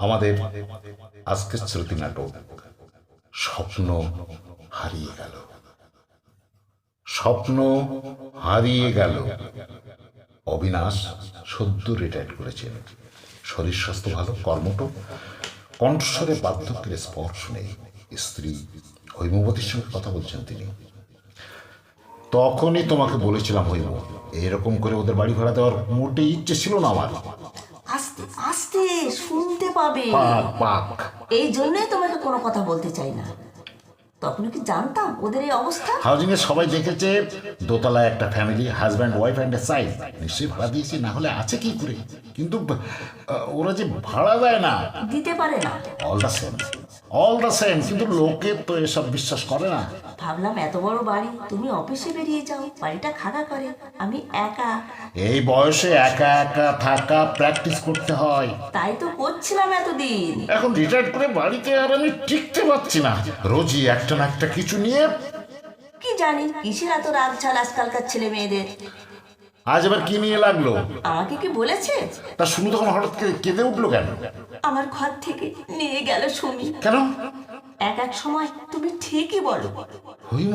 আমাদের আজকের শ্রুতি নাটক স্বপ্ন হারিয়ে গেল। স্বপ্ন হারিয়ে গেল। অবিনাশ সদ্য রিটায়ার করেছেন। শরীর স্বাস্থ্য ভালো, কর্মঠ, কণ্ঠস্বরে বার্ধক্যের স্পর্শ নেই। স্ত্রী হৈমবতীর সঙ্গে কথা বলছেন তিনি। তখনই তোমাকে বলেছিলাম হৈম, এরকম করে ওদের বাড়ি ভাড়া দেওয়ার মোটেই ইচ্ছে ছিল না আমার। আস্তে আস্তে শুনতে পাবে। পাক পাক। এই জন্যই তোমাকে কোনো কথা বলতে চাই না। তখন কি জানতাম ওদের এই অবস্থা? হাউজিং এ সবাই দেখেছে দোতলায় একটা family, husband wife and a child, নিশ্চয়ই ভাড়া দিয়েছি, না হলে আছে কি করে? কিন্তু ওরা যে ভাড়া দেয় না, দিতে পারে না। All the same, all the same. কিন্তু লোকে তো এসব বিশ্বাস করে না। ভাবলাম এত বড় বাড়ি, তুমি অফিসে বেরিয়ে যাও, বাড়িটা খাড়া করে, আমি একা। এই বয়সে একা একা থাকা প্র্যাকটিস করতে হয়। তাই তো করছিলাম এতদিন। এখন রিটায়ার করে বাড়িতে আর আমি টিকতে পারছি না। রোজই একটা না একটা কিছু নিয়ে। কি জানি কিসের এত রাগ ঝাল আজকালকার ছেলে মেয়েদের। আজ এবার কি নিয়ে লাগলো? আমাকে কি বলেছে? তা শুনে তখন হঠাৎ করে কেঁদে উঠলো কেন? আমার ঘর থেকে নিয়ে গেল সুমি। কেন? এক এক সময় তুমি ঠিকই বলো। হৈম,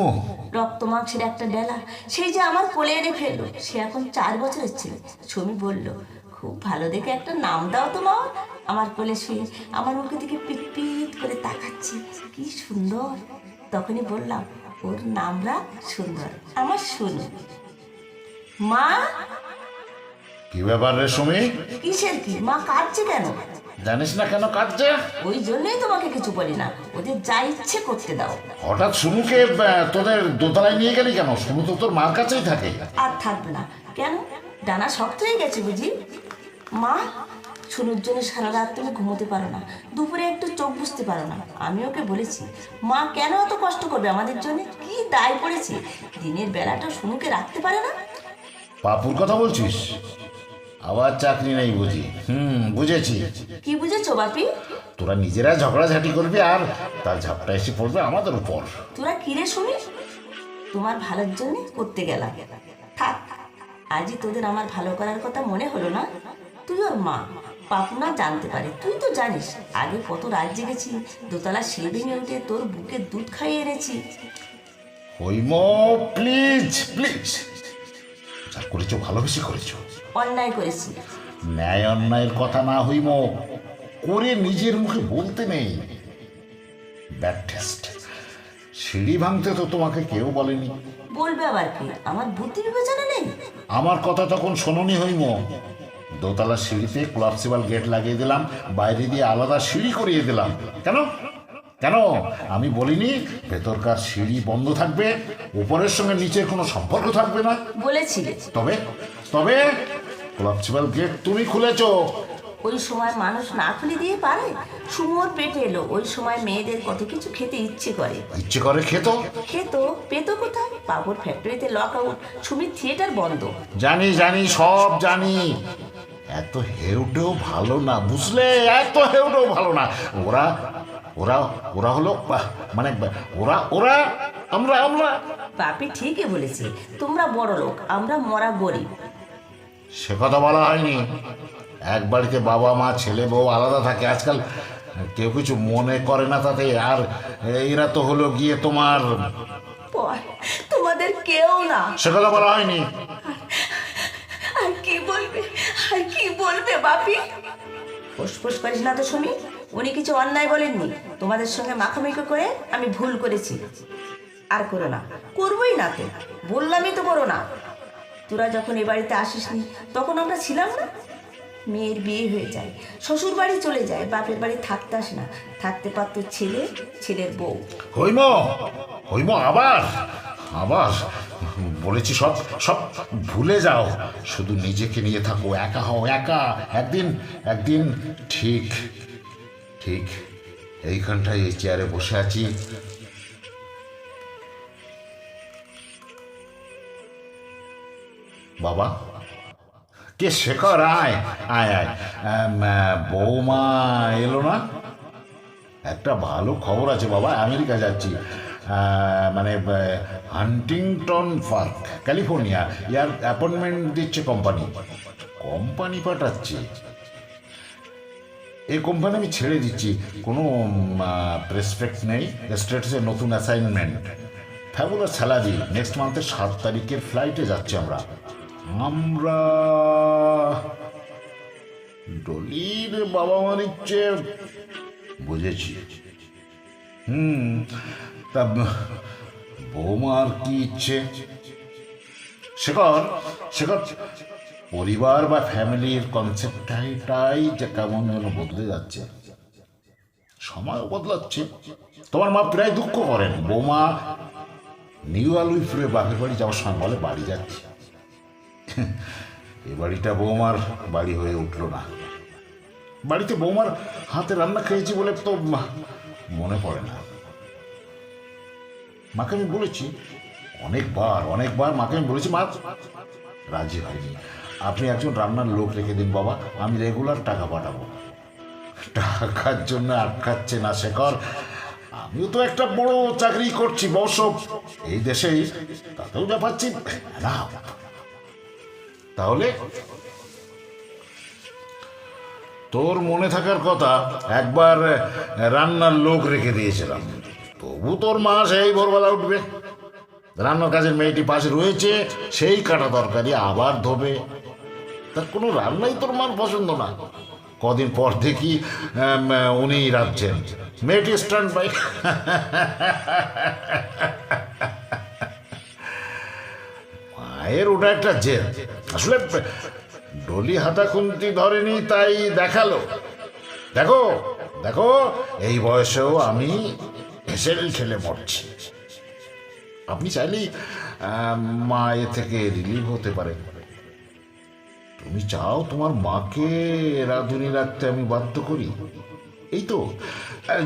রক্ত মাংসের একটা ডেলা, সেই যে আমার কোলে এনে ফেললো। সে এখন 4 বছরের ছিল। সুমি বলল, খুব ভালো দেখে একটা নাম দাও তো মা। আমার কোলে শুয়ে আমার মুখে দিকে পিট পিট করে তাকাচ্ছে, কি সুন্দর। তখনই বললাম, ওর নাম রাখ সুন্দর, আমার শুনু। মা, কি ব্যাপার রে সুমি? কিসের কি? মা কাঁদছে কেন? জানিস না কেন কাঁদছে? ওই জন্যই তোমাকে কিছু বলি না, ওদের যা ইচ্ছে করতে দাও। হঠাৎ সুমুকে তোদের দোতলায় নিয়ে গেলি কেন? সুমু তো তোর মার কাছেই থাকে। আর থাকবে না কেন? ডানা শক্ত হয়ে গেছে বুঝি? মা, শুনুর জন্য সারা রাত তুমি ঘুমোতে পারো না, দুপুরে একটু চোখ বুঝতে পারো না। আমি ওকে বলেছি, মা কেন এত কষ্ট করবে আমাদের জন্য? কি দায় পড়েছে? দিনের বেলাটা শুনুকে রাখতে পারে না। পাপুর কথা বলছিস? আবার চাকরি নেই বুঝি? বুঝেছি। কি বুঝেছো বাপি? তোরা নিজেরা ঝগড়াঝাটি করবি আর তার ঝাপটা এসে পড়বে আমাদের উপর। তোরা কিরে শুনি? তোমার ভালোর জন্য করতে গেলাম। থাক, আজই তোদের আমার ভালো করার কথা মনে হলো না? তুই ওর মা, পাপু না জানতে পারে। তুই তো জানিস আগে কত রাত জেগেছি, দোতলা সিঁড়ি ভেঙে উঠে তোর বুকে দুধ খাইয়ে এনেছি। হৈম, প্লিজ প্লিজ, যা করেছো ভালোবেসে করেছো। অন্যায় করেছি। ন্যায় অন্যায়ের কথা না হৈম, করে নিজের মুখে বলতে নেই। Bad test. সিঁড়ি ভাঙতে তো তোমাকে কেউ বলেনি। বলবে আবার কি? আমার বুদ্ধি বিবেচনা নেই? আমার কথা তখন শোনোনি হৈম। দোতলা সিঁড়িতে কোলাপসিবল গেট লাগিয়ে দিলাম, বাইরে দিয়ে আলাদা সিঁড়ি করিয়ে দিলাম। কেন? কেন আমি বলিনি ভেতরকার সিঁড়ি বন্ধ থাকবে, উপরের সঙ্গে নিচের কোনো সম্পর্ক থাকবে না? বলেছিলে। তবে তবে কোলাপসিবল গেট তুমি খুলেছো। ওই সময় মানুষ না খুলে দিয়ে পারে? সুমোর পেটে এলো, ওই সময় মেয়েদের কত কিছু খেতে ইচ্ছে করে। ইচ্ছে করে খেত। খেত, পেতো কোথায়? বাবুর ফ্যাক্টরিতে লক আউট, সুমির থিয়েটার বন্ধ। জানি জানি, সব জানি। এত হেউটেও ভালো না, বুঝলে? এত হেউটেও ভালো না। ওরা ওরা ওরা হলো মানে ওরা ওরা আমরা আমরা বাপি ঠিকই বলেছে, তোমরা বড় লোক, আমরা মরা গরিব। সে কথা বলা হয়নি। এক বাড়িতে বাবা মা ছেলে বউ আলাদা থাকে, আজকাল কেউ কিছু মনে করে না তাতে। আর এরা তো হলো গিয়ে তোমার। তোমাদের কেউ না। সে কথা বলা হয়নি। আর কি বলবে, আর কি বলবে বাপি? ফুসফুস করিস না তো শুনি। উনি কিছু অন্যায় বলেননি। তোমাদের সঙ্গে মাখামাখি করে আমি ভুল করেছি। আর করো না, করবোই না তো, বললামই তো করো না। তোরা যখন এ বাড়িতে আসিসনি তখন আমরা ছিলাম না। মেয়ের বিয়ে হয়ে যায়, শ্বশুর বাড়ি চলে যায়, বাপের বাড়ি থাকতে আসে না। থাকতে পারতো ছেলে, ছেলের বউ। হৈম, হৈম, আবার আবার বলেছি সব সব ভুলে যাও, শুধু নিজেকে নিয়ে থাকো, একা হও, একা। একদিন একদিন ঠিক ঠিক এইখানটায় এই চেয়ারে বসে আছি, বাবা। কে? শেখর, আয় আয় আয়। বৌমা এলো না? একটা ভালো খবর আছে বাবা, আমেরিকা যাচ্ছি। মানে হান্টিংটন পার্ক, ক্যালিফোর্নিয়া। ইয়ার অ্যাপয়েন্টমেন্ট দিচ্ছে কোম্পানি। কোম্পানি পাঠাচ্ছে? এই কোম্পানি আমি ছেড়ে দিচ্ছি, কোনো প্রেসপেক্ট নেই, স্টেটাসে নতুন অ্যাসাইনমেন্ট, ফ্যাবুলার স্যালারি, নেক্সট মান্থের 7 তারিখের ফ্লাইটে যাচ্ছি আমরা। ডলির বাবা মা নিচ্ছে, বুঝেছি। তা বৌমার কি ইচ্ছে? শেখর শেখর পরিবার বা ফ্যামিলির কনসেপ্টটাই যে কেমন যেন বদলে যাচ্ছে, সময়ও বদলাচ্ছে। তোমার মা প্রায় দুঃখ করেন, বৌমা নিউ আলুইপুরে বাপের বাড়ি যাওয়ার সময় বলে বাড়ি যাচ্ছে। এ বাড়িটা বৌমার বাড়ি হয়ে উঠল না। বাড়িতে বৌমার হাতে রান্না খেয়েছি বলে তো মনে পড়ে না। মাকে আমি বলেছি অনেকবার মাকে আমি বলেছি, মা রাজি হয়নি। আপনি একজন রান্নার লোক রেখে দিন বাবা, আমি রেগুলার টাকা পাঠাবো। টাকার জন্য আটকাচ্ছে না শেখর, আমিও তো একটা বড় চাকরি করছি বস এই দেশে, তাতেও যা পাচ্ছি না। তাহলে তোর মনে থাকার কথা, একবার রান্নার লোক রেখে দিয়েছিলাম, তবু তোর মা সেই ভোরবেলা উঠবে, রান্নার কাজের মেয়েটি পাশে রয়েছে, সেই কাটা তরকারি আবার ধোবে। তার কোনো রান্নাই তোর মার পছন্দ না। কদিন পর দেখি উনি রাঁধছেন, মেয়েটি স্ট্যান্ড বাই। মায়ের ওটা একটা জেদ। আসলে ডলি হাতা খুন্তি ধরেনি, তাই দেখালো। দেখো দেখো, এই বয়সেও আমি হেসেল ঠেলে মরছি। আপনি চাইলেই মা এ থেকে রিলিভ হতে পারে। তুমি চাও তোমার মাকে রাঁধুনি রাখতে আমি বাধ্য করি? এই তো,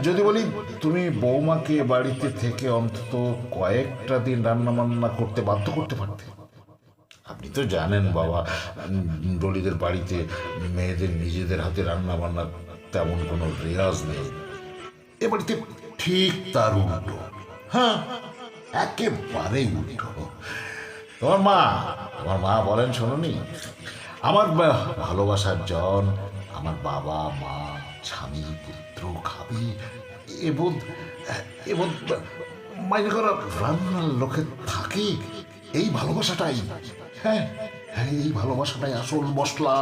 যদি বলি তুমি বৌমাকে বাড়িতে থেকে অন্তত কয়েকটা দিন রান্না বান্না করতে বাধ্য করতে পারতে। আপনি তো জানেন বাবা, ডলিদের বাড়িতে মেয়েদের নিজেদের হাতে রান্না বান্নার তেমন কোনো রেওয়াজ নেই। এ বাড়িতে ঠিক তার উল্টো। হ্যাঁ, একেবারেই উল্টো। তোমার মা বলেন শোনোনি, আমার ভালোবাসার জন, আমার বাবা মা স্বামী পুত্র খাবে এবং মাইনে করা রান্নার লোকে থাকে, এই ভালোবাসাটাই। হ্যাঁ হ্যাঁ, এই ভালোবাসাটাই আসল মশলা।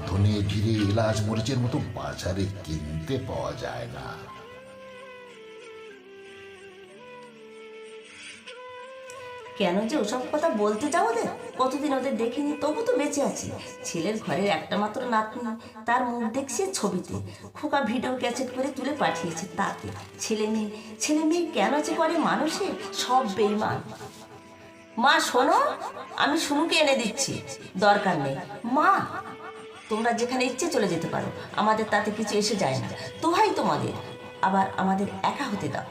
ধনে জিরে এলাচ মরিচের মতো বাজারে কিনতে পাওয়া যায় না। কেন যে ওসব কথা বলতে যাও ওদের? কতদিন ওদের দেখিনি, তবু তো বেঁচে আছি। ছেলের ঘরের একটা মাত্র নাতনি, তার মুখ দেখছে ছবিতে, খোকা ভিডিও ক্যাসেট করে তুলে পাঠিয়েছে, তাতে ছেলে মেয়ে কেন যে করে মানুষের, সব বেইমান। মা শোনো, আমি শুনুকে এনে দিচ্ছি, দরকার নেই। মা তোমরা যেখানে ইচ্ছে চলে যেতে পারো, আমাদের তাতে কিছু এসে যায় না। দোহাই তোমাদের, আবার আমাদের একা হতে দাও।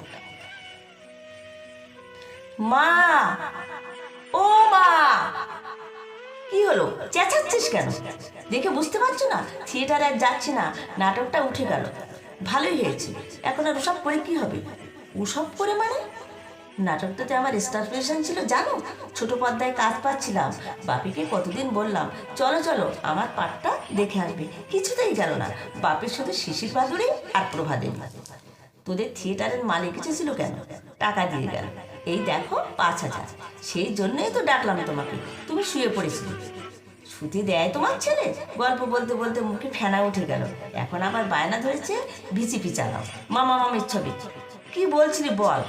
মা, ও মা, কি হলো, চেঁচাচ্ছিস কেন? দেখে বুঝতে পারছো না থিয়েটারে আর যাচ্ছি না, নাটকটা উঠে গেল। ভালোই হয়েছে, এখন আর ওসব করে কি হবে? ওসব করে মানে? নাটকটাতে আমার স্টারপেশন ছিল জানো, ছোট পর্দায় কাজ পাচ্ছিলাম। বাপিকে কতদিন বললাম চলো চলো আমার পাঠটা দেখে আসবে, কিছুতেই গেল না। বাপের শুধু শিশির বাদুড়ি আর প্রভাদেবী। তোদের থিয়েটারের মালিক এসেছিল কেন? টাকা দিয়ে গেল, এই দেখো 5,000। সেই জন্যই তো ডাকলাম তোমাকে, তুমি শুয়ে পড়েছিলে। শুতে দেয় তোমার ছেলে? গল্প বলতে বলতে মুখে ফেনা উঠে গেল, এখন আবার বায়না ধরেছে ভিচিপি চালাও, মামা মামির ছবি। কি বলছিলি বল,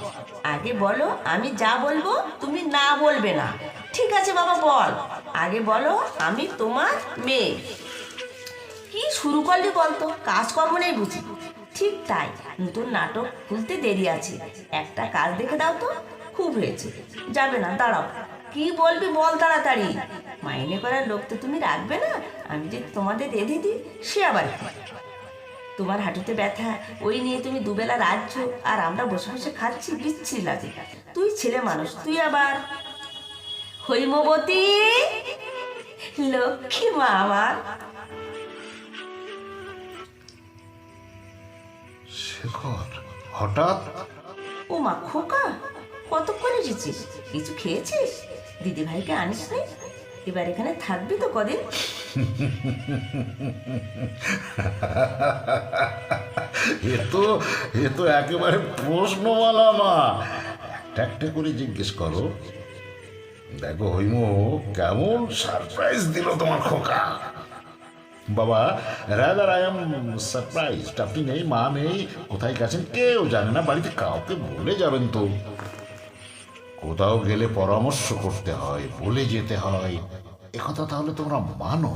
আগে বলো। আমি যা বলবো তুমি না বলবে না। ঠিক আছে বাবা বল, আগে বলো আমি তোমার মেয়ে। কি শুরু করলি বলতো, কাজকর্ম নেই বুঝি? ঠিক তাই, নতুন নাটক খুলতে দেরি আছে, একটা কাজ দেখে দাও তো। খুব হয়েছে, যাবে না, দাঁড়াও। কি বলবি বল তাড়াতাড়ি। মাইনে করার লোক তো তুমি রাখবে না, আমি যে তোমাদের রেঁধে দিই সে আবার কি? তোমার হাঁটুতে ব্যথা, ওই নিয়ে তুমি দুবেলা রাজ্য, আর আমরা বসে বসে খাচ্ছি, বিচ্ছিরি লাগে। তুই ছেলে মানুষ, তুই আবার হৈমবতী লক্ষ্মী মা আমার। শেখর হঠাৎ? ও মা, খোকা কতক্ষণ এসেছিস? কিছু খেয়েছিস? দিদি ভাইকে আনিস নি? এবার এখানে থাকবি তো কদিন? এ তো একেবারে প্রশ্নওয়ালা মা। একটা একটা করে জিজ্ঞেস করো। দেখো হইমু কেমন সারপ্রাইজ দিল তোমার খোকা। বাবা, রাদার আই এম সারপ্রাইজড। আপনি নেই, মা নেই, কোথায় গেছেন কেউ জানে না, বাড়িতে কাউকে বলে যাবেন তো। কোথাও গেলে পরামর্শ করতে হয়, বলে যেতে হয়, একথা তাহলে তোমরা মানো?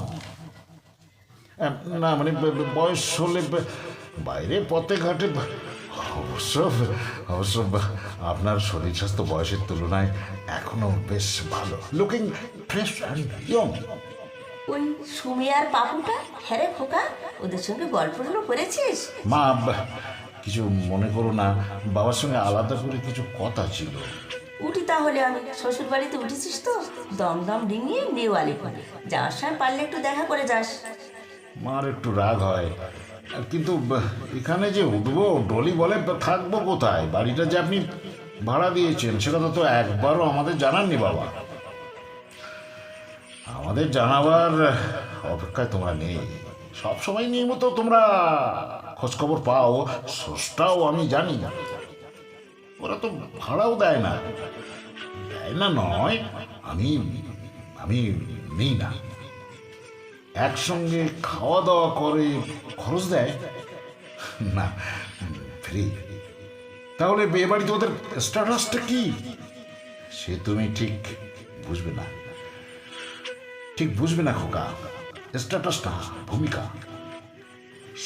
না মানে বয়স হলে বাইরে পথে ঘাটে অবশ্য অবশ্য আপনার শরীর স্বাস্থ্য বয়সের তুলনায় এখনো বেশ ভালো, লুকিং ফ্রেশ অ্যান্ড ইয়ং। ওই সুমি আর পাপুটা, হ্যাঁ রে খোকা, ওদের সঙ্গে গল্পগুলো করেছিস? মা, কিছু মনে করো না, বাবার সঙ্গে আলাদা করে কিছু কথা ছিল। উঠি তাহলে আমি। শ্বশুর বাড়িতে উঠেছিস তো, দমদম ডিঙিয়ে নেওয়ালি করে যাওয়ার সময় পারলে একটু দেখা করে যাস। মার একটু রাগ হয়, কিন্তু এখানে যে উঠবো, ডলি বলে থাকবো কোথায়? বাড়িটা যে আপনি ভাড়া দিয়েছেন সেটা তো একবারও আমাদের জানাননি বাবা। আমাদের জানাবার অপেক্ষায় তোমরা নেই, সবসময় নিয়মিত তোমরা খোঁজখবর পাও, স্রষ্টাও আমি জানি। ওরা তো ভাড়াও দেয় না, দেয় না নয়, আমি আমি নেই না। একসঙ্গে খাওয়া দাওয়া করে খরচ দেয় না, ফ্রি। তাহলে বিয়ে বাড়িতে ওদের স্ট্যাটাসটা কি সে তুমি ঠিক বুঝবে না, ঠিক বুঝবে না খোকা। স্ট্যাটাসটা ভূমিকা।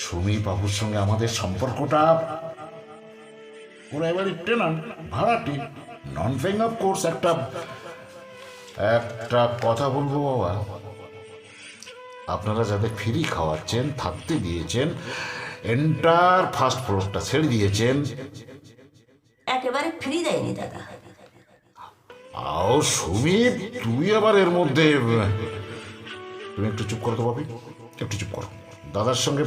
সুমি বাবুর সঙ্গে আমাদের সম্পর্কটা, ওরা এবারে tenant, ভাড়াটি, non paying of course. একটা কথা বলবো বাবা, আপনারা যাদের ফ্রি খাওয়াচ্ছেন, থাকতে দিয়েছেন, এন্টার ফার্স্ট ফ্লোরটা ছেড়ে দিয়েছেন। একেবারে ফ্রি দেয়নি দাদা। আও সুমি, তুই আবার এর মধ্যে, তুমি একটু চুপ করো তো বাপি, একটু চুপ করো। দাদার সঙ্গে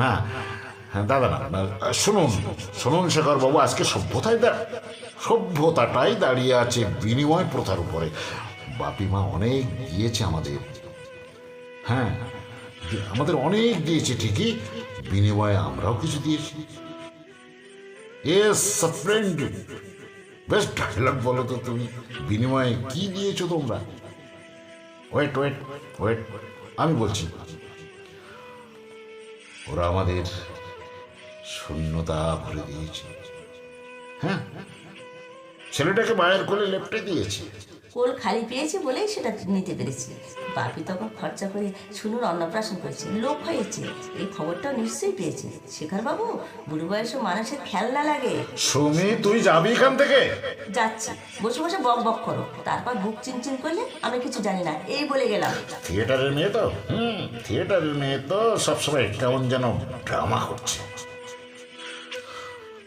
না, হ্যাঁ দাদা না, শুনুন শুনুন শেখর বাবু, আজকে সভ্যতাটাই দাঁড়িয়ে আছে বিনিময় প্রথার উপরে। বাপি মা অনেক দিয়েছে আমাদের, হ্যাঁ আমাদের অনেক দিয়েছে ঠিকই, বিনিময়ে আমরাও কিছু দিয়েছি। ফ্রেন্ড, বেশ ডায়লগ বলো তো তুমি, বিনিময়ে কি দিয়েছো তোমরা? ওয়েট ওয়েট ওয়েট, আমি বলছি। ওরা আমাদের শূন্যতা ভরে দিয়েছে। হ্যাঁ, ছেলেটাকে মায়ের কোলে লেপটে দিয়েছে। কোল খালি পেয়েছে বলেই সেটা নিতে পেরেছি। বাপি তখন খরচা করে শুনুন অন্নপ্রাশন করেছে, লোক হয়েছে, এই খবরটা নিশ্চয়ই পেয়েছে। শেখর বাবু, বুড়ো বয়সে মানুষের খেয়াল লাগে। সুমি, তুই যাবি এখান থেকে? যাচ্ছি, বসে বসে বক বক করো, তারপর বুক চিনচিন করলে আমি কিছু জানি না এই বলে গেলাম। থিয়েটারের মেয়ে তো, থিয়েটারের মেয়ে তো সবসময় কেমন যেন ড্রামা করছে।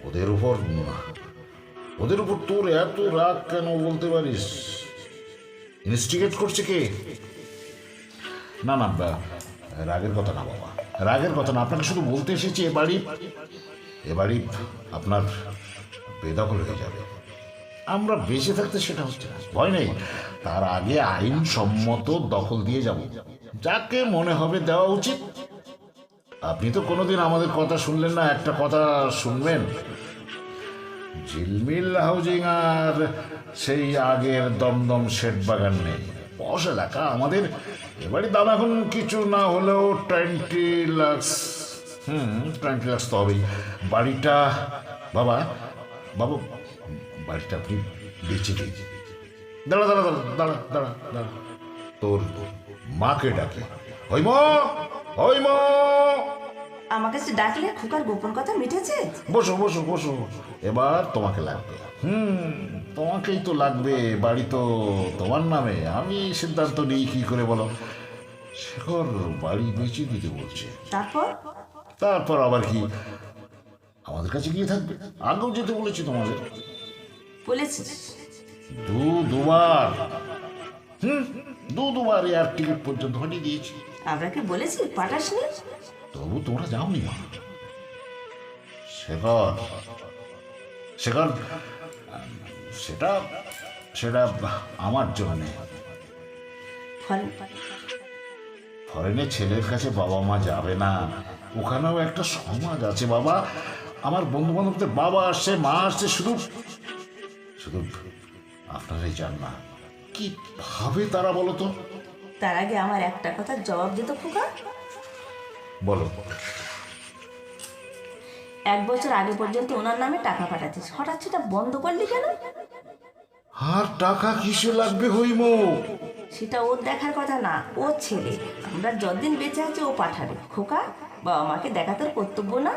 ওদের উপর তোর এত রাগ কেন বলতে পারিস? ইনস্টিগেট করছে কে? না না, রাগের কথা না বাবা, রাগের কথা না। আপনাকে শুধু বলতে এসেছি, এ বাড়ি আপনার বেদখল হয়ে যাবে। আমরা বেঁচে থাকতে সেটা হচ্ছে না, ভয় নেই। তার আগে আইনসম্মত দখল দিয়ে যাব, যাকে মনে হবে দেওয়া উচিত। আপনি তো কোনোদিন আমাদের কথা শুনলেন না, একটা কথা শুনবেন? ঝিলমিল হাউজিং আর সেই আগের দমদম শেঠ বাগান নেই, পশ এলাকা আমাদের। এবারে দাম এখন কিছু না হলেও 20 লাখ। 20 লাখ তো হবেই। বাড়িটা বাবা, বাবা বাড়িটা আপনি বেঁচে দিন। দাঁড়া দাঁড়া দাঁড়া দাঁড়া দাঁড়া দাঁড়া, তোর মাকে ডাকে। হইম, হইম। আমাকে যে ডাকলে খোকার গোপন কথা মিটেছে? বসো বসো বসো, এবার তোমাকে লাগবে। তোমাকেই তো লাগবে, বাড়ি তো তোমার নামে। আমি সিদ্ধান্ত নিই কি করে বলো? শেখর বাড়ি বেঁচে দিতে বলছে। তারপর আবার কি আমাদের কাছে গিয়ে থাকবে? আগেও যেতে বলেছি তোমাদের। বলেছিস? দুবার দুবার এয়ার টিকিট পর্যন্ত পাঠিয়ে দিয়েছি। আমরা কি বলেছি পাঠাসনি? তবু তোমরা যাওনি মা। শেখর শেখর, সেটা সেটা আমার জন্য। ফরেনে ছেলের কাছে বাবা মা যাবে না, ওখানেও একটা সমাজ আছে বাবা। আমার বন্ধু বান্ধবদের বাবা আসছে, মা আসছে, শুধু শুধু আপনারাই যান না। কি ভাবে তারা বলো তো? তার আগে আমার একটা কথার জবাব দিত খোকা। বলো। 1 বছর আগে পর্যন্ত ওনার নামে টাকা পাঠাতিস, হঠাৎ সেটা বন্ধ করলি কেন? আর টাকা কিসে লাগবে হইম? সেটা ওর দেখার কথা না, ওর ছেলে। আমরা যতদিন বেঁচে আছি ও পাঠাবে। খোকা, বাবা মাকে দেখা তোর কর্তব্য না?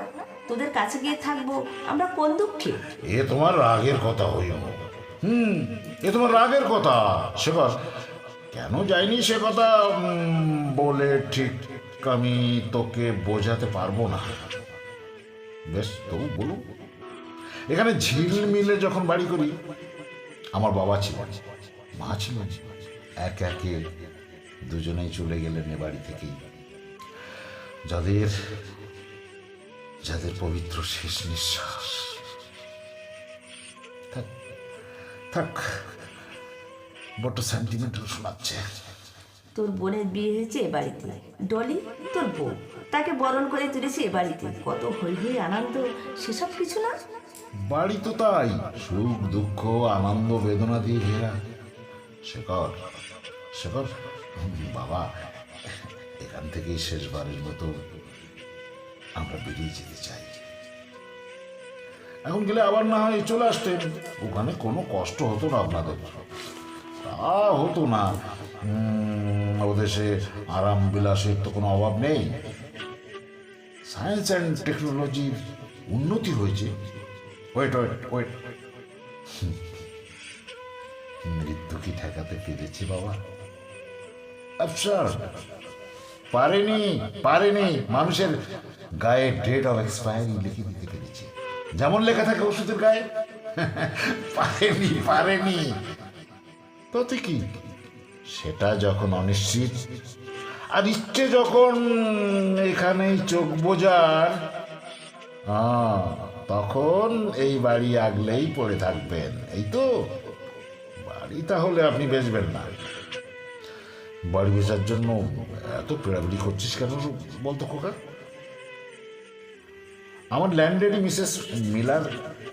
তোদের কাছে গিয়ে থাকবো আমরা কোন দুঃখে? এ তোমার রাগের কথা হইম। এ তোমার রাগের কথা। সে কথা কেন যাইনি সে কথা বলে ঠিক আমি তোকে বোঝাতে পারবো না। বেশ, তবু বলু। এখানে ঝিলমিলে যখন বাড়ি করি, আমার বাবা ছিল, মা ছিল, একে একে দুজনেই চলে গেলেন এ বাড়ি থেকেই। যাদের যাদের পবিত্র শেষ নিঃশ্বাস। থাক থাক, বড্ড সেন্টিমেন্টাল শোনাচ্ছে। তোর বোনের বিয়ে হয়েছে এ বাড়িতে, ডলি তোর বউ, তাকে বরণ করে তুলেছি এ বাড়িতে। কত হই হই আনন্দ, সেসব কিছু না? বাড়ি তো তাই, সুখ দুঃখ আনন্দ বেদনা দিয়ে ঘেরা। শেখর, শেখর বাবা, এখান থেকেই শেষবারের মতো আমরা বেরিয়ে যেতে চাই। এখন গেলে আবার না হয় চলে আসতেন, ওখানে কোনো কষ্ট হতো না আপনাদের। তা হতো না, ওদেশে আরাম বিলাসের তো কোনো অভাব নেই। সায়েন্স অ্যান্ড টেকনোলজির উন্নতি হয়েছে। ওয়েট ওয়েট ওয়েট, মৃত্যু কি ঠেকাতে পেরেছি বাবা? আফসার পারেনি, পারেনি। মানুষের গায়ে ডেট অফ এক্সপায়ারি লিখে দিতে পেরেছে, যেমন লেখা থাকে ওষুধের গায়ে। পারেনি, পারেনি। তাতে কি, সেটা যখন অনিশ্চিত আর ইচ্ছে যখন এখানেই চোখ বোঝার, তখন এই বাড়ি আগলেই পড়ে থাকবেন। এই তো বাড়ি, তাহলে আপনি বেচবেন না? বাড়ি বেচার জন্য এত পেড়াপিড়ি করছিস কেন বলতো খোকা? আমার ল্যান্ডলেডি মিসেস মিলার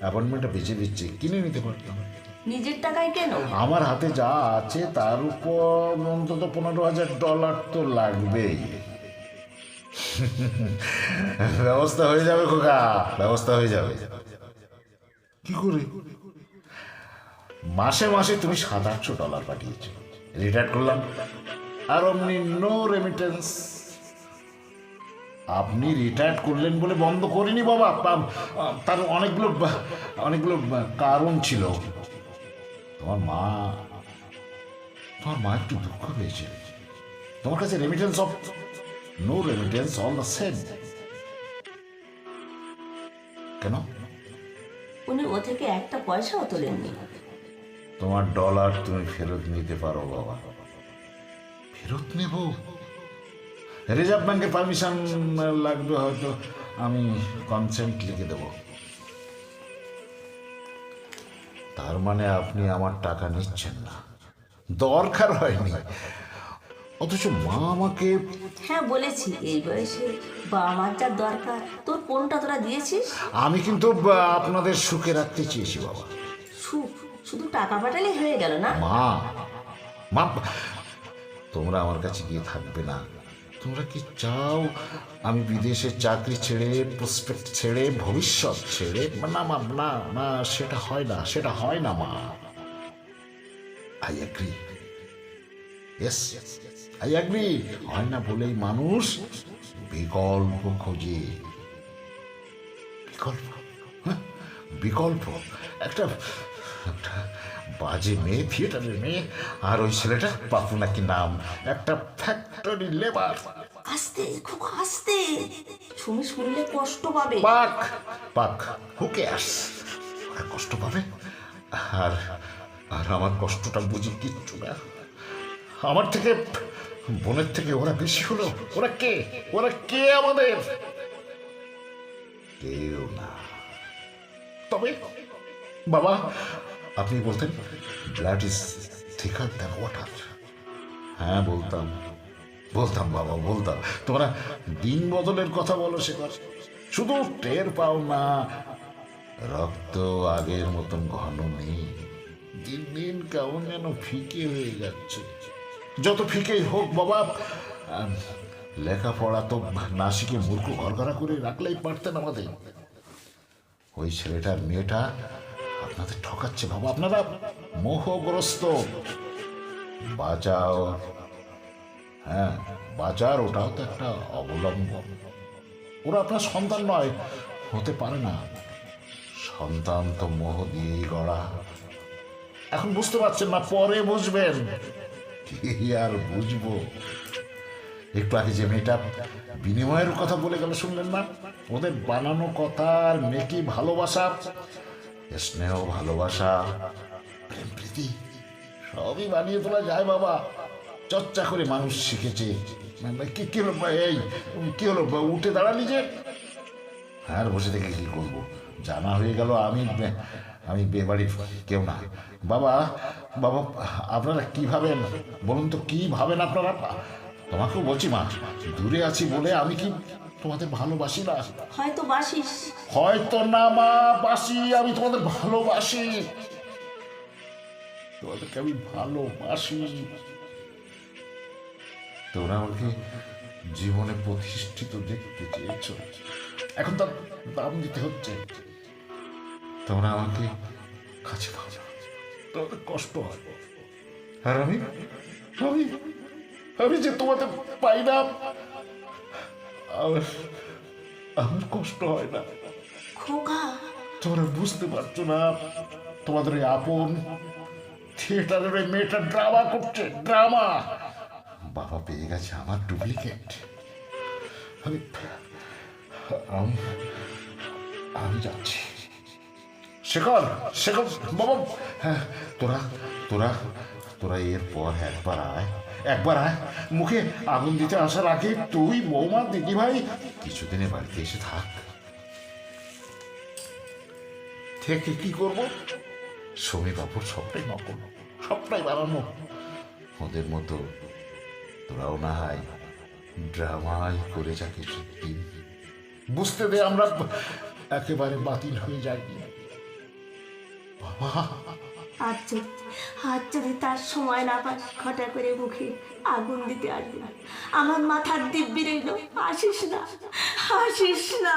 অ্যাপয়েন্টমেন্টটা বেঁচে দিচ্ছে, কিনে নিতে পারতাম। নিজের টাকায় কেন? আমার হাতে যা আছে তার উপর অন্তত $15,000 তো লাগবেই। ব্যবস্থা হয়ে যাবে খোকা, ব্যবস্থা হয়ে যাবে। কি করে? মাসে মাসে তুমি $700-800 পাঠিয়েছো, রিটায়ার করলাম, আর অমনি নো রেমিটেন্স। আপনি রিটায়ার করলেন বলে বন্ধ করিনি বাবা, তার অনেকগুলো অনেকগুলো কারণ ছিল। তোমার মা একটু দুঃখ পেয়েছে। তোমার কাছে remittance of no remittance all the same. কেন? উনি ও থেকে একটা পয়সাও তোলেননি। তোমার ডলার তুমি ফেরত নিতে পারো বাবা। ফেরত নেব? রিজার্ভ ব্যাংকের পারমিশন লাগবে হয়তো, আমি কনসেন্ট লিখে দেব। তার মানে আপনি আমার টাকা নিচ্ছেন না? দরকার হয়নি, অথচ মা আমাকে। হ্যাঁ বলেছি, এই বয়সে বাবা মার যা দরকার তোর কোনটা তোরা দিয়েছিস? আমি কিন্তু আপনাদের সুখে রাখতে চেয়েছি বাবা। সুখ শুধু টাকা পাঠালে হয়ে গেল না? মা, মা, তোমরা আমার কাছে গিয়ে থাকবে না? তোমরা কি চাও আমি বিদেশে চাকরি ছেড়ে, প্রসপেক্ট ছেড়ে, ভবিষ্যৎ ছেড়ে? না মা, না না, সেটা হয় না, সেটা হয় না মা। I agree, yes I agree. হয় না বলেই মানুষ বিকল্প খোঁজে। বিকল্প, বিকল্প। একটা একটা বাজে মেয়ে, থিয়েটারের মেয়ে, আর ওই ছেলেটা পাপু নাকি নাম, একটা ফ্যাক্টরি লেবার। আস্তে খুব আস্তে, শুনে শুনলে কষ্ট পাবে। পাক পাক, হু কেয়ার্স? ওরা কষ্ট পাবে, আর আর আমার কষ্টটা বুঝি কিচ্ছু না। আমার থেকে, বোনের থেকে ওরা বেশি হলো। ওরা কে? ওরা কে আমাদের? কেউ না। তবে বাবা, আপনি বলতেন ব্লাড ইজ থিকার দ্যান ওয়াটার। হ্যাঁ বলতাম, বলতাম বাবা, বলতাম। তোমরা দিন বদলের কথা বলো সেবার, শুধু টের পাও না রক্ত আগের মতন ঘন নেই। দিন দিন কেমন যেন ফিকে হয়ে যাচ্ছে। যত ফিকেই হোক বাবা, আহ, লেখাপড়া তো নাসিকে মূর্খ ঘরঘরা করে রাখলেই পারতেন আমাদের। ওই ছেলেটার মেয়েটা আপনাদের ঠকাচ্ছে বাবা, আপনারা মোহগ্রস্ত। বাঁচাও, হ্যাঁ বাজার, ওটাও তো একটা অবলম্বন। ওরা আপনার সন্তান নয়, হতে পারে না। সন্তান তো মোহ দিয়েই গড়া। এখন বুঝতে পারছেন না, পরে বুঝবেন। কি আর বুঝবো? একটু আগে যে মেয়েটা বিনিময়ের কথা বলে গেল শুনলেন না? ওদের বানানো কথার মেকি ভালোবাসা, স্নেহ, ভালোবাসা, প্রেম প্রীতি সবই বানিয়ে তোলা যায় বাবা। চর্চা করে মানুষ শিখেছে। কি হলো এই, কি হলো উঠে দাঁড়ালি যে? আর বসে থেকে কি করবো? জানা হয়ে গেল আমি বেবাড়ির কেউ না। বাবা, বাবা আপনারা কি ভাবেন বলুন তো, কি ভাবেন আপনারা? তোমাকেও বলছি মা, দূরে আছি বলে আমি কি তোমাদের ভালোবাসি না? হয়তো বাসিস। হয়তো না মা, বাসি। আমি তোমাদের ভালোবাসি, তোমাদেরকে আমি ভালোবাসি। তোমরা আমাকে জীবনে প্রতিষ্ঠিত দেখতে চেয়েছ, এখন তার দাম দিতে হচ্ছে। তোমরা আমাকে কাছে পাও না, তোমাদের কষ্ট হয়। আর আমি আমি আমি যে তোমাদের পাই না, আমার কষ্ট হয় না। খোকা, তোমরা বুঝতে পারছো না, তোমাদের ওই আপন থিয়েটারের ওই মেয়েটা ড্রামা করছে, ড্রামা। বাবা পেয়ে গেছে আমার ডুপ্লিকেট। আমি আমি আমি যাচ্ছি। শেখর, শেখর বাবা, হ্যাঁ তোরা তোরা তোরা এরপর একবার আয়, একবার আয়। মুখে আগুন দিতে আসার আগে তুই, বৌমা, দিদি ভাই কিছুদিনের বাড়িতে এসে থাক। থেকে কি করবো? সমী বাবুর সবটাই নকল, সবটাই বানানো। ওদের মতো তোরাও না হয় ড্রামাই করে যা কিছুদিন। বুঝতে দে আমরা একেবারে বাতিল হয়ে যাই বাবা। আজ যদি তার সময় না পাস, ঘটা করে মুখে আগুন দিতে আসবি না। আমার মাথার দিব্যি রইল, আসিস না, আসিস না।